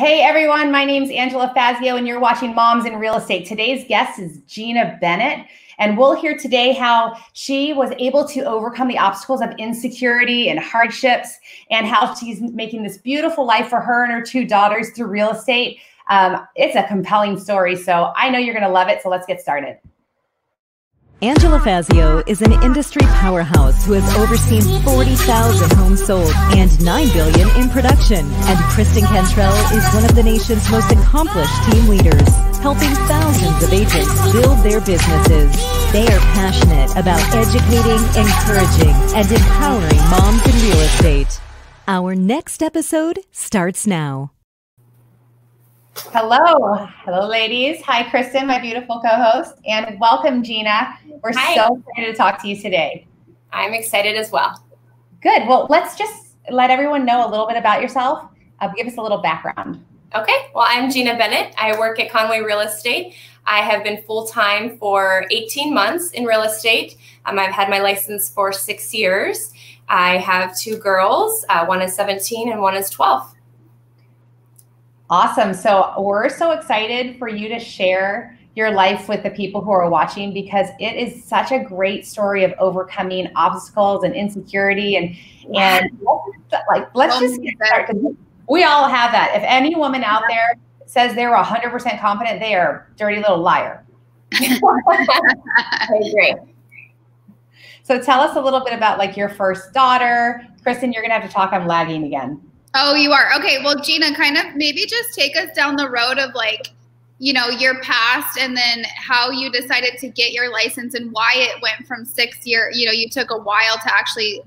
Hey everyone, my name's Angela Fazio and you're watching Moms in Real Estate. Today's guest is Gina Bennett, and we'll hear today how she was able to overcome the obstacles of insecurity and hardships and how she's making this beautiful life for her and her two daughters through real estate. It's a compelling story, so I know you're going to love it, so let's get started. Angela Fazio is an industry powerhouse who has overseen 40,000 homes sold and $9 billion in production. And Kristen Cantrell is one of the nation's most accomplished team leaders, helping thousands of agents build their businesses. They are passionate about educating, encouraging, and empowering moms in real estate. Our next episode starts now. Hello, ladies. Hi, Kristen, my beautiful co-host, and welcome, Gina. We're so excited to talk to you today. I'm excited as well. Good. Well, let's just let everyone know a little bit about yourself. Give us a little background. Okay. Well, I'm Gina Bennett. I work at Conway Real Estate. I have been full-time for 18 months in real estate. I've had my license for 6 years. I have two girls. One is 17 and one is 12. Awesome. So we're so excited for you to share your life with the people who are watching, because it is such a great story of overcoming obstacles and insecurity. And let's just get started, because we all have that. If any woman out there says they're 100% confident, they are a dirty little liar. I agree. So tell us a little bit about like your first daughter. Kristen, you're going to have to talk. I'm lagging again. Oh, you are? Okay. Well, Gina, kind of maybe just take us down the road of like, you know, your past and then how you decided to get your license and why it went from 6 years, you know, you took a while to actually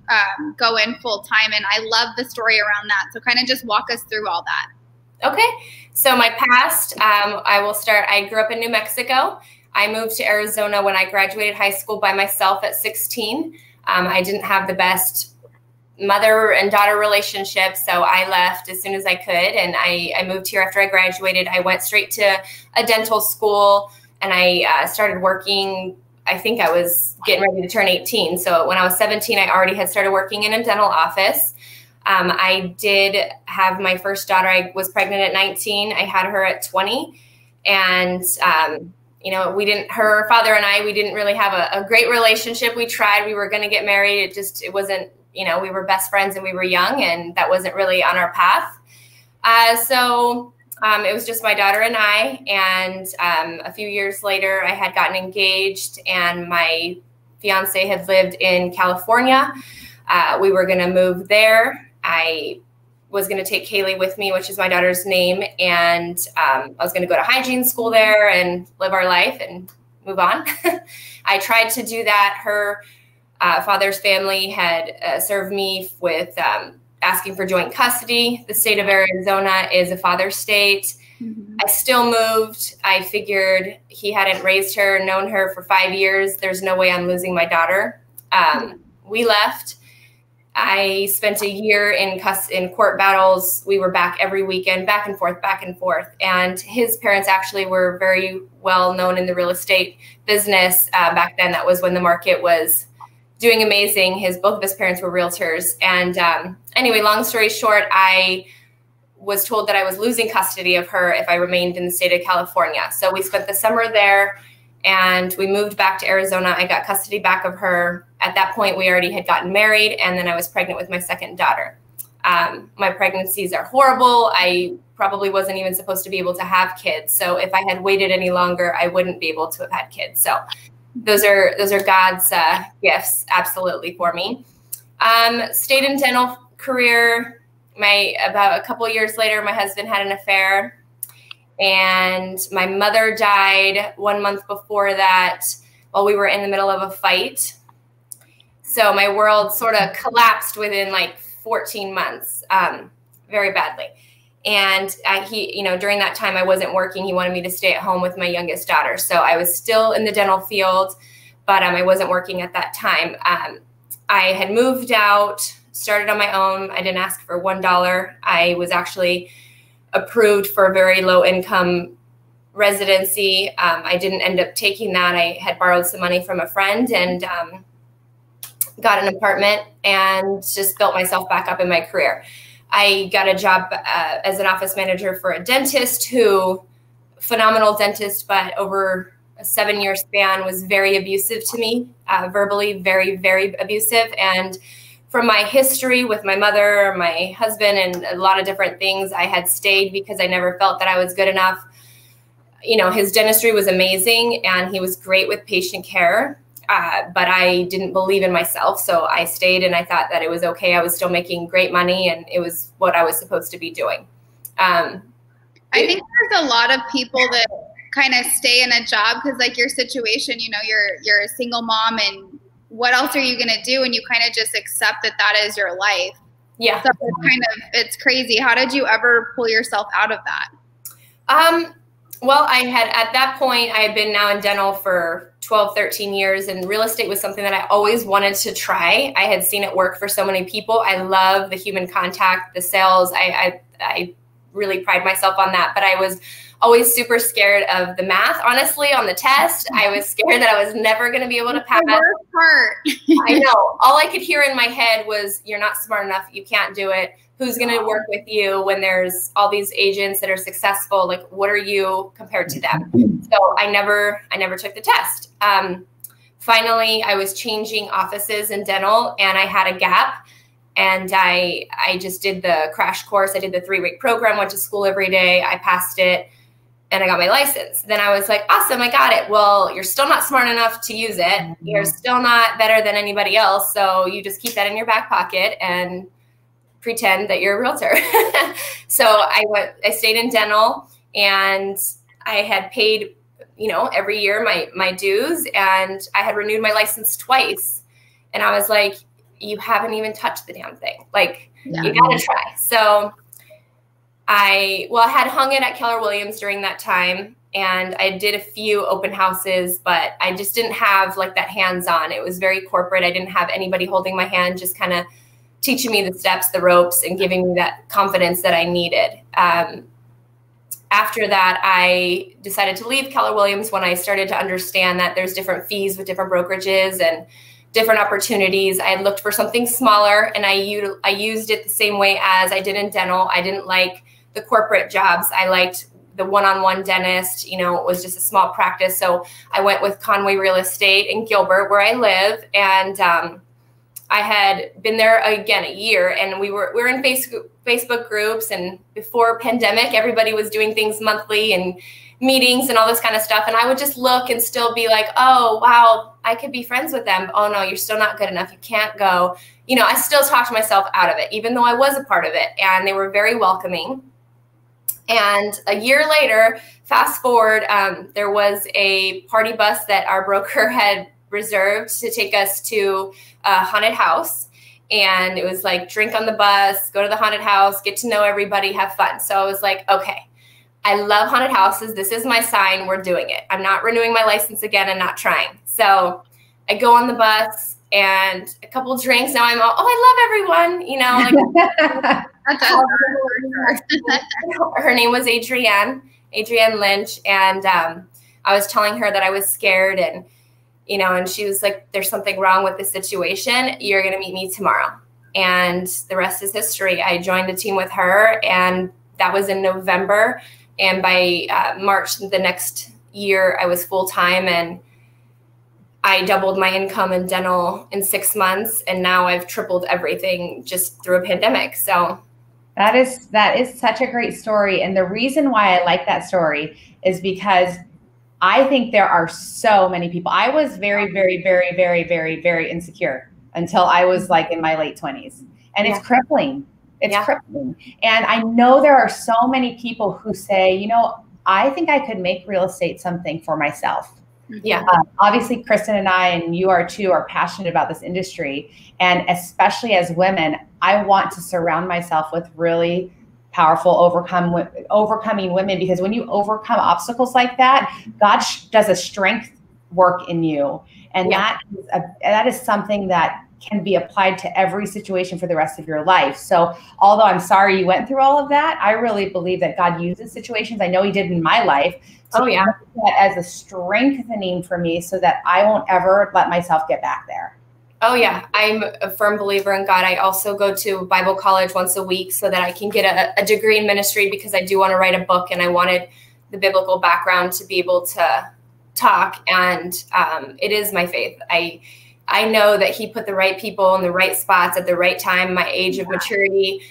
go in full time. And I love the story around that. So kind of just walk us through all that. Okay. So my past, I will start. I grew up in New Mexico. I moved to Arizona when I graduated high school by myself at 16. I didn't have the best mother and daughter relationship, so I left as soon as I could, and I moved here after I graduated. I went straight to a dental school, and I started working. I think I was getting ready to turn 18, so when I was 17, I already had started working in a dental office. I did have my first daughter. I was pregnant at 19. I had her at 20, and you know, her father and I, we didn't really have a great relationship. We tried. We were going to get married. It wasn't. You know, we were best friends and we were young, and that wasn't really on our path. So it was just my daughter and I. And a few years later, I had gotten engaged, and my fiance had lived in California. We were going to move there. I was going to take Kaylee with me, which is my daughter's name. And I was going to go to hygiene school there and live our life and move on. I tried to do that. Her father's family had served me with asking for joint custody. The state of Arizona is a father state. Mm-hmm. I still moved. I figured he hadn't raised her, known her for 5 years. There's no way I'm losing my daughter. We left. I spent a year in court battles. We were back every weekend, back and forth, back and forth. And his parents actually were very well known in the real estate business back then. That was when the market was doing amazing. Both of his parents were realtors. And anyway, long story short, I was told that I was losing custody of her if I remained in the state of California. So we spent the summer there, and we moved back to Arizona. I got custody back of her. At that point, we already had gotten married, and then I was pregnant with my second daughter. My pregnancies are horrible. I probably wasn't even supposed to be able to have kids. So if I had waited any longer, I wouldn't be able to have had kids. So those are God's gifts, absolutely, for me. Stayed in dental career. About a couple years later, my husband had an affair, and my mother died 1 month before that while we were in the middle of a fight. So my world sort of collapsed within like 14 months, very badly. And he, you know, during that time I wasn't working. He wanted me to stay at home with my youngest daughter. So I was still in the dental field, but I wasn't working at that time. I had moved out, started on my own. I didn't ask for $1. I was actually approved for a very low income residency. I didn't end up taking that. I had borrowed some money from a friend and got an apartment and just built myself back up in my career. I got a job as an office manager for a dentist phenomenal dentist, but over a 7-year span was very abusive to me, verbally, very, very abusive. And from my history with my mother, my husband, and a lot of different things, I had stayed because I never felt that I was good enough. You know, his dentistry was amazing and he was great with patient care, but I didn't believe in myself. So I stayed and I thought that it was okay. I was still making great money and it was what I was supposed to be doing. I think there's a lot of people that kind of stay in a job because like your situation, you know, you're a single mom and what else are you going to do? And you kind of just accept that that is your life. Yeah. So it's crazy. How did you ever pull yourself out of that? Well, at that point, I had been now in dental for 12, 13 years, and real estate was something that I always wanted to try. I had seen it work for so many people. I love the human contact, the sales. I really pride myself on that, but I was always super scared of the math, honestly, on the test. I was scared that I was never going to be able to pass. The worst part. I know. All I could hear in my head was, you're not smart enough. You can't do it. Who's going to work with you when there's all these agents that are successful? Like, what are you compared to them? So I never took the test. Finally, I was changing offices in dental and I had a gap. And I just did the crash course. I did the 3-week program, went to school every day. I passed it and I got my license. Then I was like, awesome, I got it. Well, you're still not smart enough to use it. You're still not better than anybody else. So you just keep that in your back pocket and pretend that you're a realtor. So I stayed in dental and I had paid, you know, every year my dues, and I had renewed my license twice. And I was like, you haven't even touched the damn thing. Like, you got to try. So I had hung it at Keller Williams during that time, and I did a few open houses, but I just didn't have like that hands-on. It was very corporate. I didn't have anybody holding my hand, just kind of teaching me the steps, the ropes, and giving me that confidence that I needed. After that, I decided to leave Keller Williams when I started to understand that there's different fees with different brokerages and different opportunities. I had looked for something smaller, and I used it the same way as I did in dental. I didn't like the corporate jobs. I liked the one-on-one dentist. You know, it was just a small practice. So I went with Conway Real Estate in Gilbert, where I live, and I had been there again a year, and we were in Facebook groups, and before pandemic, everybody was doing things monthly and meetings and all this kind of stuff. And I would just look and still be like, oh, wow, I could be friends with them. Oh no, you're still not good enough. You can't go. You know, I still talked myself out of it, even though I was a part of it, and they were very welcoming. And a year later, fast forward, there was a party bus that our broker had reserved to take us to a haunted house. And it was like, drink on the bus, go to the haunted house, get to know everybody, have fun. So I was like, okay, I love haunted houses. This is my sign. We're doing it. I'm not renewing my license again and not trying. So I go on the bus and a couple of drinks. Now I'm all, oh, I love everyone. You know, like her name was Adrienne Lynch. And I was telling her that I was scared, and you know, and she was like, there's something wrong with the situation. You're going to meet me tomorrow. And the rest is history. I joined a team with her, and that was in November. And by March the next year, I was full-time, and I doubled my income in dental in 6 months. And now I've tripled everything just through a pandemic. So that is such a great story. And the reason why I like that story is because I think there are so many people. I was very, very, very, very, very, very insecure until I was like in my late 20s. And it's crippling. It's crippling. And I know there are so many people who say, you know, I think I could make real estate something for myself. Yeah. Obviously, Kristen and I, and you are too, are passionate about this industry. And especially as women, I want to surround myself with really powerful, overcoming women, because when you overcome obstacles like that, God does a strength work in you. And that is something that can be applied to every situation for the rest of your life. So although I'm sorry you went through all of that, I really believe that God uses situations, I know he did in my life, to use that as a strengthening for me so that I won't ever let myself get back there. Oh yeah, I'm a firm believer in God. I also go to Bible college once a week so that I can get a degree in ministry, because I do want to write a book, and I wanted the biblical background to be able to talk. And it is my faith. I know that he put the right people in the right spots at the right time, my age of maturity,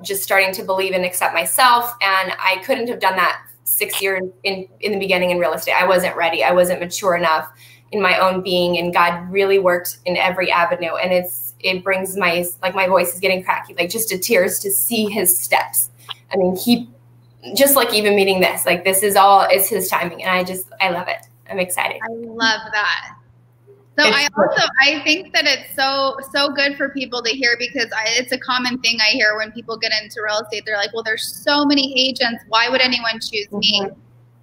just starting to believe and accept myself. And I couldn't have done that 6 years in the beginning in real estate. I wasn't ready. I wasn't mature enough in my own being, and God really worked in every avenue. And it brings my voice is getting cracky, like just to tears to see his steps. I mean, he just like even meeting this, like this is all, it's his timing. And I love it. I'm excited. I love that. So I think that it's so good for people to hear, because it's a common thing I hear when people get into real estate. They're like, well, there's so many agents. Why would anyone choose me?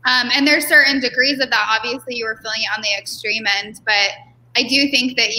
And there's certain degrees of that. Obviously, you were feeling it on the extreme end, but I do think that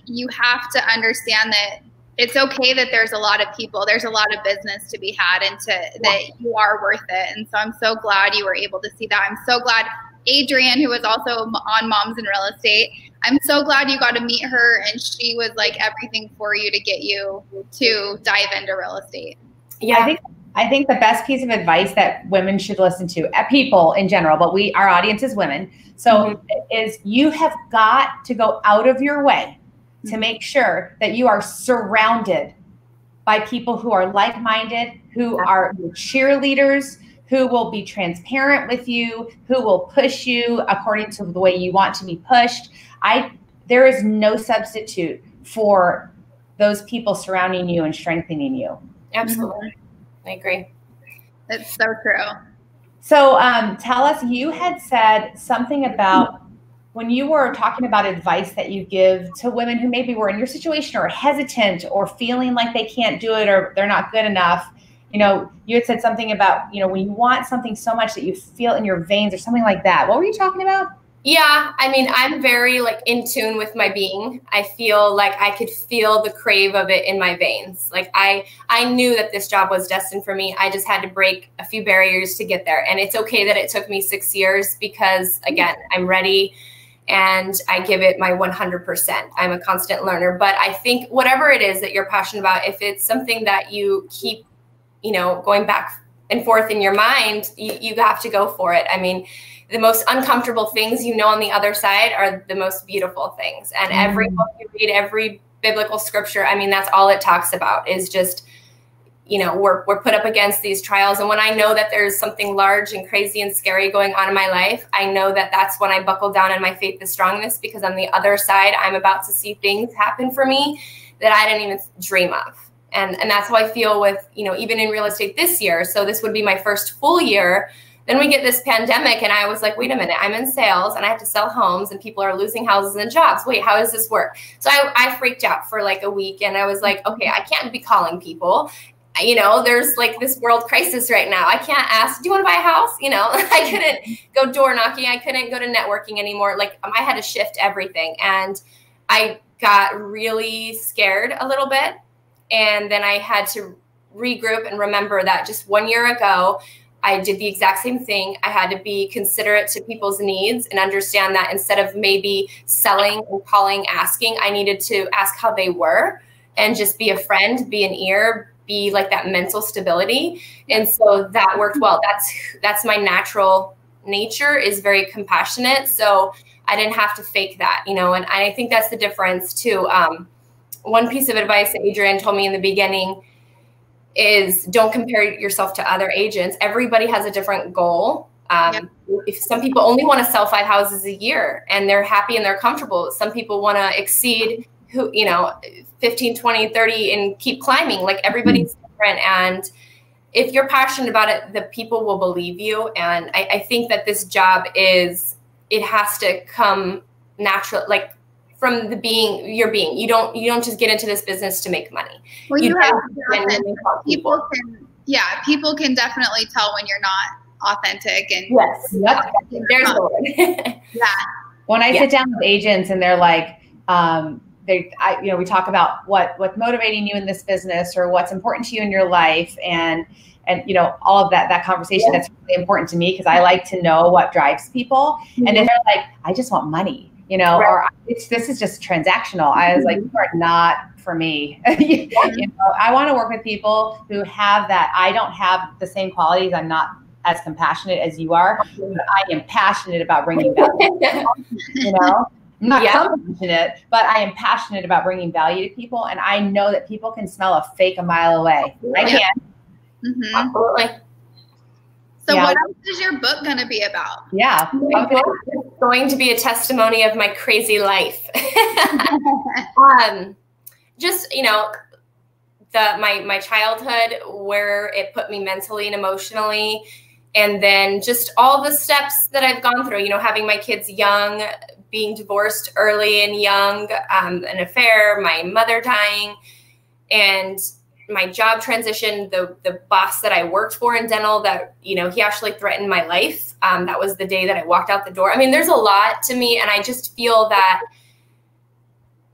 you have to understand that it's okay that there's a lot of people, there's a lot of business to be had, and that you are worth it. And so I'm so glad you were able to see that. I'm so glad Adrienne, who was also on Moms in Real Estate, I'm so glad you got to meet her, and she was like everything for you to get you to dive into real estate. Yeah, I think the best piece of advice that women should listen to, people in general, but our audience is women. So is you have got to go out of your way to make sure that you are surrounded by people who are like-minded, who are cheerleaders, who will be transparent with you, who will push you according to the way you want to be pushed. There is no substitute for those people surrounding you and strengthening you. Absolutely. I agree. That's so true. So tell us, you had said something about when you were talking about advice that you give to women who maybe were in your situation or hesitant or feeling like they can't do it or they're not good enough. You know, you had said something about, when you want something so much that you feel in your veins or something like that. What were you talking about? Yeah, I mean, I'm very in tune with my being. I feel like I could feel the crave of it in my veins. Like I knew that this job was destined for me. I just had to break a few barriers to get there. And it's okay that it took me 6 years, because again, I'm ready and I give it my 100%. I'm a constant learner. But I think whatever it is that you're passionate about, if it's something that you keep, going back and forth in your mind, you have to go for it. I mean, the most uncomfortable things, on the other side are the most beautiful things. And every book you read, every biblical scripture, I mean, that's all it talks about is just, we're put up against these trials. And when I know that there's something large and crazy and scary going on in my life, I know that that's when I buckle down and my faith is strongest, because on the other side, I'm about to see things happen for me that I didn't even dream of. And that's how I feel with, even in real estate this year. So this would be my first full year. Then we get this pandemic, and I was like, wait a minute, I'm in sales and I have to sell homes and people are losing houses and jobs. Wait, how does this work? So I freaked out for like a week, and I was like, okay, I can't be calling people. There's like this world crisis right now. I can't ask, do you want to buy a house? I couldn't go door knocking. I couldn't go to networking anymore. Like I had to shift everything. And I got really scared a little bit. And then I had to regroup and remember that just 1 year ago, I did the exact same thing. I had to be considerate to people's needs and understand that instead of maybe selling and calling, asking, I needed to ask how they were and just be a friend, be an ear, be like that mental stability. And so that worked well. That's my natural nature, is very compassionate. So I didn't have to fake that, and I think that's the difference too. One piece of advice that Adrienne told me in the beginning is don't compare yourself to other agents. Everybody has a different goal. If some people only want to sell 5 houses a year and they're happy and they're comfortable. Some people want to exceed 15, 20, 30 and keep climbing. Like everybody's different. And if you're passionate about it, the people will believe you. And I think that this job it has to come natural, like from the being, your being. You don't just get into this business to make money. Well, people can definitely tell when you're not authentic. And yes, there's the word. When I sit down with agents and they're like, we talk about what's motivating you in this business or what's important to you in your life, and all of that conversation. That's really important to me because I like to know what drives people. And if they're like, I just want money, you know, or this is just transactional. I was like, you are not for me. You know, I want to work with people who have that. I don't have the same qualities. I'm not as compassionate as you are, but I am passionate about bringing value. You know, I'm not compassionate, but I am passionate about bringing value to people. And I know that people can smell a fake a mile away. I can. Absolutely. So what else is your book going to be about? Yeah. It's going to be a testimony of my crazy life. Just, you know, my childhood, where it put me mentally and emotionally, and then just all the steps that I've gone through, you know, having my kids young, being divorced early and young, an affair, my mother dying, and my job transition, the boss that I worked for in dental that, you know, he actually threatened my life. That was the day that I walked out the door. I mean, there's a lot to me. And I just feel that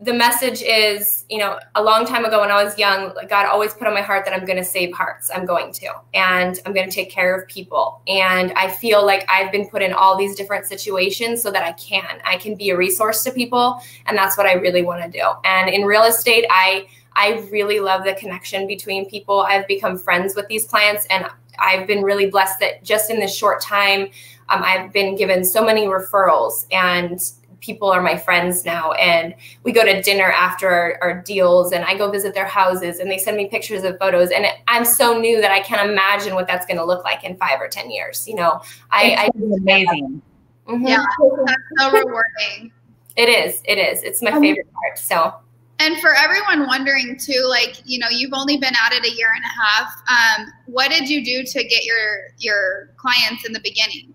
the message is, you know, a long time ago when I was young, God always put on my heart that I'm going to save hearts. I'm going to, and I'm going to take care of people. And I feel like I've been put in all these different situations so that I can be a resource to people. And that's what I really want to do. And in real estate, I really love the connection between people. I've become friends with these clients, and I've been really blessed that just in this short time, I've been given so many referrals, and people are my friends now. And we go to dinner after our deals, and I go visit their houses, and they send me pictures of photos. And I'm so new that I can't imagine what that's going to look like in 5 or 10 years. You know, it's amazing. Yeah, that's so rewarding. It is. It's my favorite part. So. And for everyone wondering too, like, you know, you've only been at it a year and a half. What did you do to get your clients in the beginning?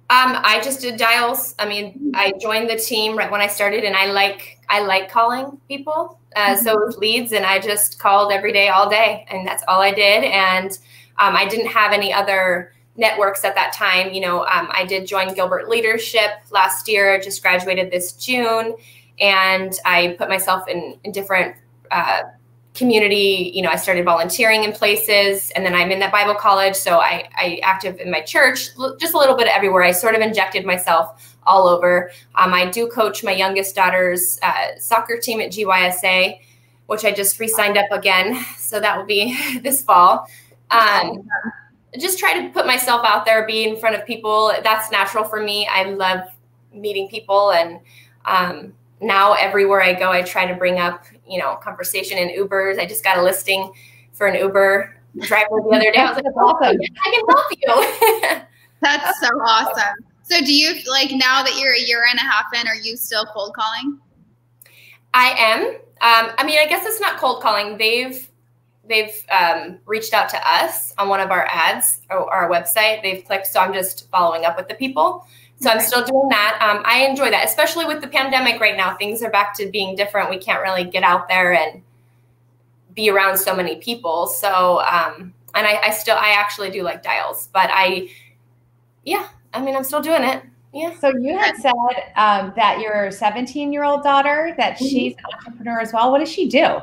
I just did dials. I mean, I joined the team right when I started, and I like calling people. So it was leads, and I just called every day, all day, and that's all I did. And I didn't have any other networks at that time. You know, I did join Gilbert Leadership last year, just graduated this June. And I put myself in different community, you know, I started volunteering in places, and then I'm in that Bible college. So I active in my church, just a little bit everywhere. I sort of injected myself all over. I do coach my youngest daughter's soccer team at GYSA, which I just re-signed up again. So that will be this fall. Just try to put myself out there, be in front of people. That's natural for me. I love meeting people, and now everywhere I go, I try to bring up, you know, conversation in Ubers. I just got a listing for an Uber driver the other day. I was like, awesome. I can help you. That's so awesome. So do you, like, now that you're a year and a half in, are you still cold calling? I am. I mean, I guess it's not cold calling. They've reached out to us on one of our ads or our website. They've clicked. So I'm just following up with the people. So I'm still doing that. I enjoy that, especially with the pandemic right now. Things are back to being different. We can't really get out there and be around so many people. So, and I actually do like dials, but I mean, I'm still doing it. Yeah. So you had said that your 17-year-old daughter, that she's an entrepreneur as well. What does she do?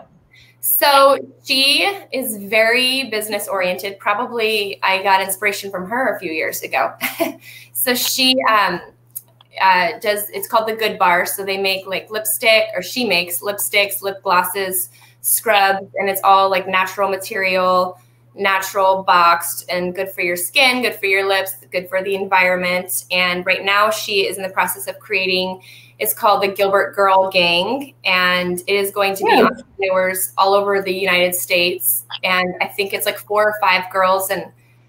So she is very business oriented. Probably I got inspiration from her a few years ago. So she it's called the Good Bar. So they make like lipstick, or she makes lipsticks, lip glosses, scrubs, and it's all like natural material, natural boxed, and good for your skin, good for your lips, good for the environment. And right now she is in the process of creating, it's called the Gilbert Girl Gang, and it is going to be entrepreneurs all over the United States. And I think it's like 4 or 5 girls, and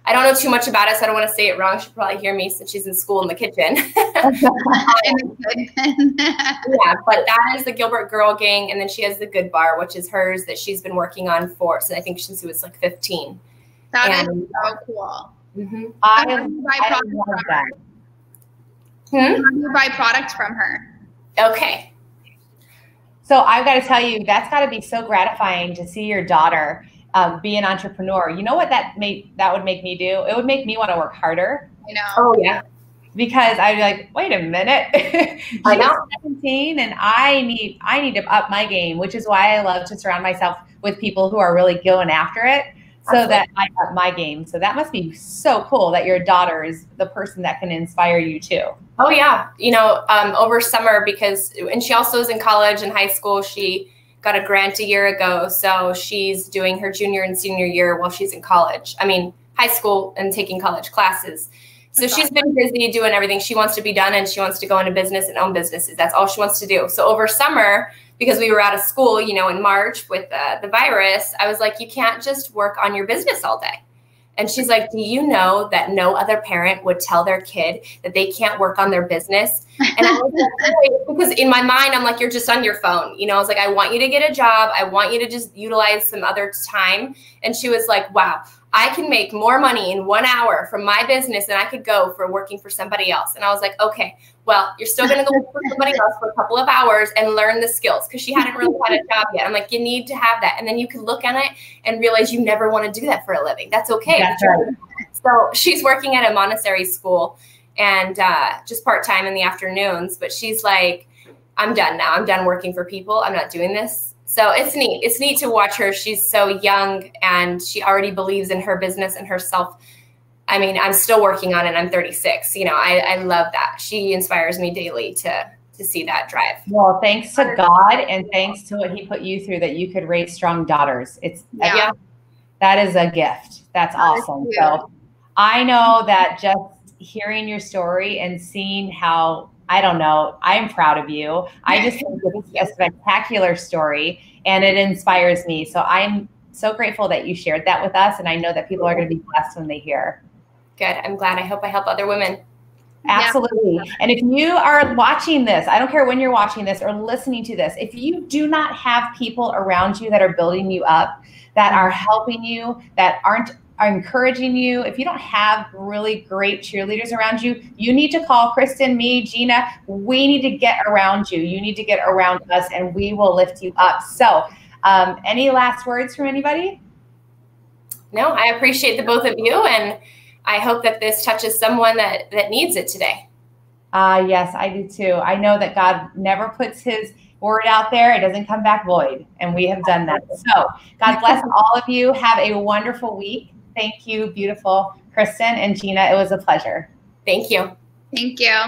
I don't know too much about it, so I don't want to say it wrong. She'll probably hear me since she's in school in the kitchen. Yeah, but that is the Gilbert Girl Gang, and then she has the Good Bar, which is hers that she's been working on for, so I think since she was like 15. That is so cool. Mm-hmm. I love that. You buy products from her. Okay. So I've got to tell you, that's got to be so gratifying to see your daughter be an entrepreneur. You know what that would make me do? It would make me want to work harder. I know. Oh yeah. Because I'd be like, wait a minute. I know. 17 and I need to up my game, which is why I love to surround myself with people who are really going after it. so that I up my game. So that must be so cool that your daughter is the person that can inspire you too. Oh yeah. You know, over summer, and she also is in college and high school. She got a grant a year ago. So she's doing her junior and senior year while she's in college. I mean, high school and taking college classes. So she's been busy doing everything she wants to be done, and she wants to go into business and own businesses. That's all she wants to do. So over summer, because we were out of school, you know, in March with the virus, I was like, you can't just work on your business all day. And she's like, do you know that no other parent would tell their kid that they can't work on their business? And I was like, oh, because in my mind, I'm like, you're just on your phone. You know, I was like, I want you to get a job. I want you to just utilize some other time. And she was like, wow, I can make more money in 1 hour from my business than I could go for working for somebody else. And I was like, okay, well, you're still going to go work for somebody else for a couple of hours and learn the skills, because she hadn't really had a job yet. I'm like, you need to have that. And then you can look at it and realize you never want to do that for a living. That's okay. That's right. So she's working at a Montessori school and just part-time in the afternoons. But she's like, I'm done now. I'm done working for people. I'm not doing this. So it's neat. It's neat to watch her. She's so young and she already believes in her business and herself. I mean, I'm still working on it. I'm 36. You know, I love that. She inspires me daily to see that drive. Well, thanks to God and thanks to what he put you through that you could raise strong daughters. That is a gift. That's awesome. So I know that just hearing your story and seeing how, I don't know, I'm proud of you. I just think it's a spectacular story and it inspires me. So I'm so grateful that you shared that with us. And I know that people are going to be blessed when they hear. Good. I'm glad. I hope I help other women. Absolutely. Yeah. And if you are watching this, I don't care when you're watching this or listening to this, if you do not have people around you that are building you up, that are helping you, that are encouraging you, if you don't have really great cheerleaders around you, you need to call Kristen, me, Gina. We need to get around you. You need to get around us and we will lift you up. So any last words from anybody? No, I appreciate the both of you. And I hope that this touches someone that needs it today. Yes, I do too. I know that God never puts his word out there. It doesn't come back void. And we have done that. So God bless all of you. Have a wonderful week. Thank you, beautiful Kristen and Gina. It was a pleasure. Thank you. Thank you.